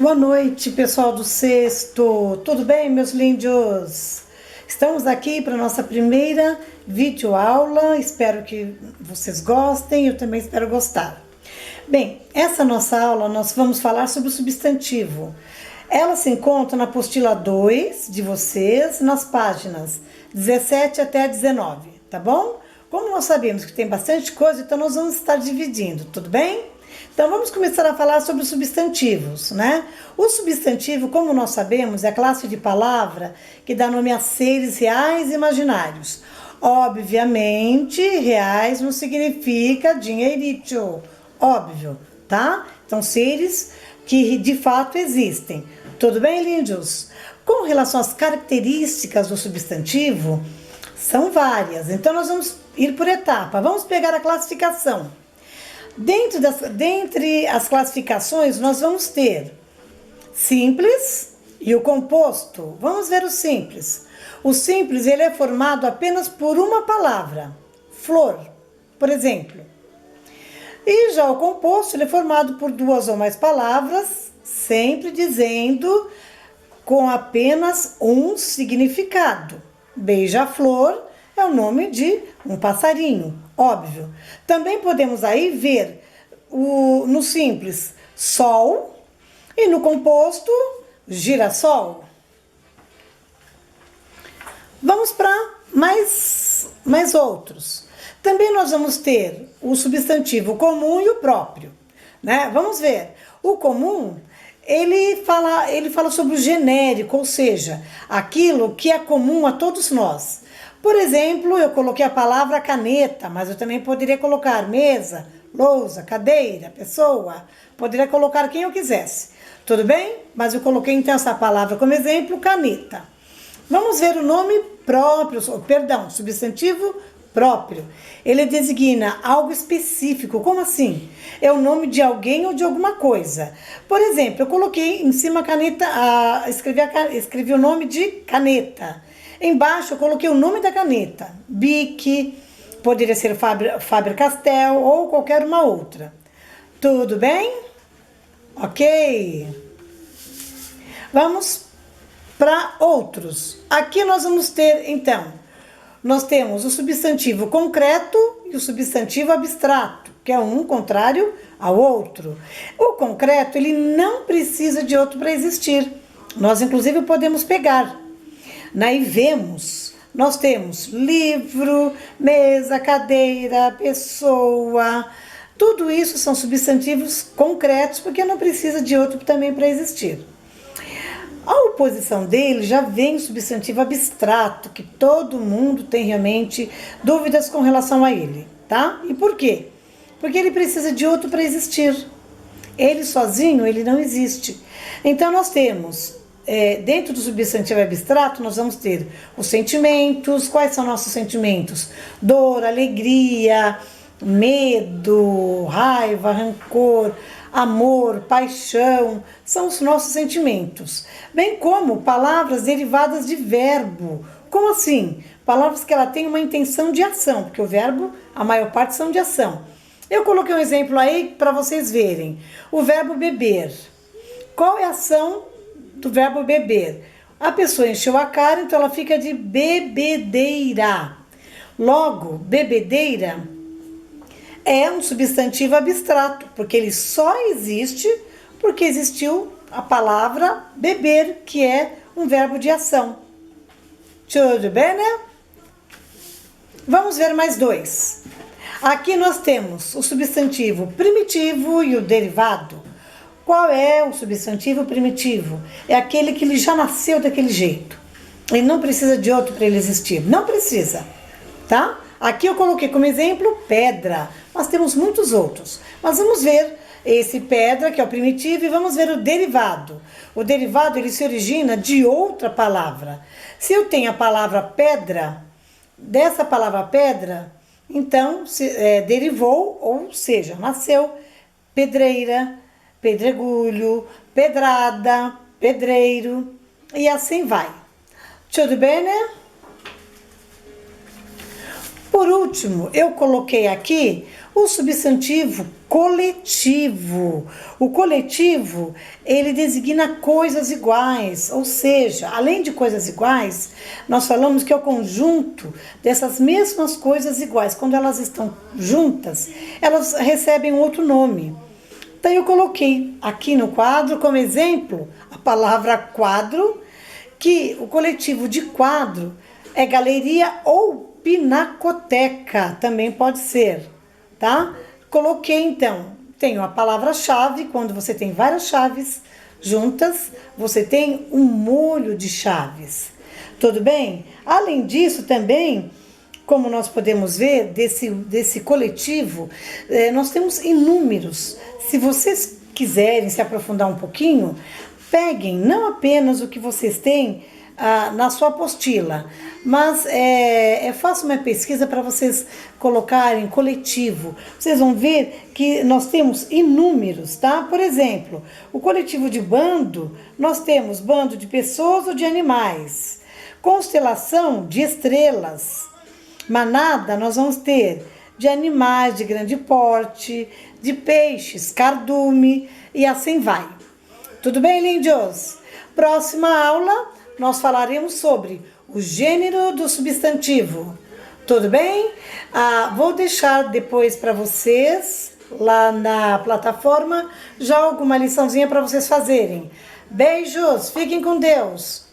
Boa noite, pessoal do Sexto. Tudo bem, meus lindos? Estamos aqui para nossa primeira videoaula. Espero que vocês gostem, eu também espero gostar. Bem, essa nossa aula nós vamos falar sobre o substantivo. Ela se encontra na apostila 2 de vocês, nas páginas 17 até 19, tá bom? Como nós sabemos que tem bastante coisa, então nós vamos estar dividindo, tudo bem? Então vamos começar a falar sobre os substantivos, né? O substantivo, como nós sabemos, é a classe de palavra que dá nome a seres reais e imaginários. Obviamente, reais não significa dinheirito, óbvio, tá? Então, seres que de fato existem. Tudo bem, lindos? Com relação às características do substantivo, são várias. Então, nós vamos ir por etapa. Vamos pegar a classificação. Dentre as classificações, nós vamos ter simples e o composto. Vamos ver o simples. O simples, ele é formado apenas por uma palavra. Flor, por exemplo. E já o composto, ele é formado por duas ou mais palavras, sempre dizendo com apenas um significado. Beija-flor é o nome de um passarinho, óbvio. Também podemos aí ver no simples sol e no composto girassol. Vamos para mais outros. Também nós vamos ter o substantivo comum e o próprio, né? Vamos ver. O comum, ele fala sobre o genérico, ou seja, aquilo que é comum a todos nós. Por exemplo, eu coloquei a palavra caneta, mas eu também poderia colocar mesa, lousa, cadeira, pessoa. Poderia colocar quem eu quisesse. Tudo bem? Mas eu coloquei então essa palavra como exemplo, caneta. Vamos ver o nome próprio, substantivo próprio. Ele designa algo específico. Como assim? É o nome de alguém ou de alguma coisa. Por exemplo, eu coloquei em cima a caneta, escrevi o nome de caneta. Embaixo eu coloquei o nome da caneta. Bic, poderia ser Faber-Castell ou qualquer uma outra. Tudo bem? Ok. Vamos para outros. Aqui nós vamos ter, então, nós temos o substantivo concreto e o substantivo abstrato, que é um contrário ao outro. O concreto, ele não precisa de outro para existir. Nós, inclusive, podemos pegar. E vemos, nós temos livro, mesa, cadeira, pessoa. Tudo isso são substantivos concretos, porque não precisa de outro também para existir. A oposição dele já vem o substantivo abstrato, que todo mundo tem realmente dúvidas com relação a ele, tá? E por quê? Porque ele precisa de outro para existir. Ele sozinho, ele não existe. Então nós temos, dentro do substantivo abstrato, nós vamos ter os sentimentos. Quais são nossos sentimentos? Dor, alegria, medo, raiva, rancor, amor, paixão, são os nossos sentimentos. Bem como palavras derivadas de verbo. Como assim? Palavras que ela tem uma intenção de ação, porque o verbo, a maior parte são de ação. Eu coloquei um exemplo aí para vocês verem. O verbo beber. Qual é a ação do verbo beber? A pessoa encheu a cara, então ela fica de bebedeira. Logo, bebedeira é um substantivo abstrato, porque ele só existe porque existiu a palavra beber, que é um verbo de ação. Tudo bem, né? Vamos ver mais dois. Aqui nós temos o substantivo primitivo e o derivado. Qual é o substantivo primitivo? É aquele que ele já nasceu daquele jeito. Ele não precisa de outro para ele existir. Não precisa, tá? Aqui eu coloquei como exemplo pedra. Nós temos muitos outros. Mas vamos ver esse pedra, que é o primitivo, e vamos ver o derivado. O derivado, ele se origina de outra palavra. Se eu tenho a palavra pedra, dessa palavra pedra, então derivou, ou seja, nasceu pedreira, pedregulho, pedrada, pedreiro, e assim vai. Tudo bem, né? Por último, eu coloquei aqui o substantivo coletivo. O coletivo, ele designa coisas iguais, ou seja, além de coisas iguais, nós falamos que é o conjunto dessas mesmas coisas iguais. Quando elas estão juntas, elas recebem um outro nome. Então eu coloquei aqui no quadro como exemplo a palavra quadro, que o coletivo de quadro é galeria ou pinacoteca, também pode ser, tá? Coloquei então, tenho a palavra-chave, quando você tem várias chaves juntas, você tem um molho de chaves. Tudo bem? Além disso também, como nós podemos ver desse coletivo, nós temos inúmeros. Se vocês quiserem se aprofundar um pouquinho, peguem não apenas o que vocês têm na sua apostila, mas faça uma pesquisa para vocês colocarem coletivo. Vocês vão ver que nós temos inúmeros, tá? Por exemplo, o coletivo de bando, nós temos bando de pessoas ou de animais. Constelação de estrelas. Manada, nós vamos ter de animais de grande porte, de peixes, cardume e assim vai. Tudo bem, lindos? Próxima aula, nós falaremos sobre o gênero do substantivo. Tudo bem? Vou deixar depois para vocês, lá na plataforma, já alguma liçãozinha para vocês fazerem. Beijos, fiquem com Deus.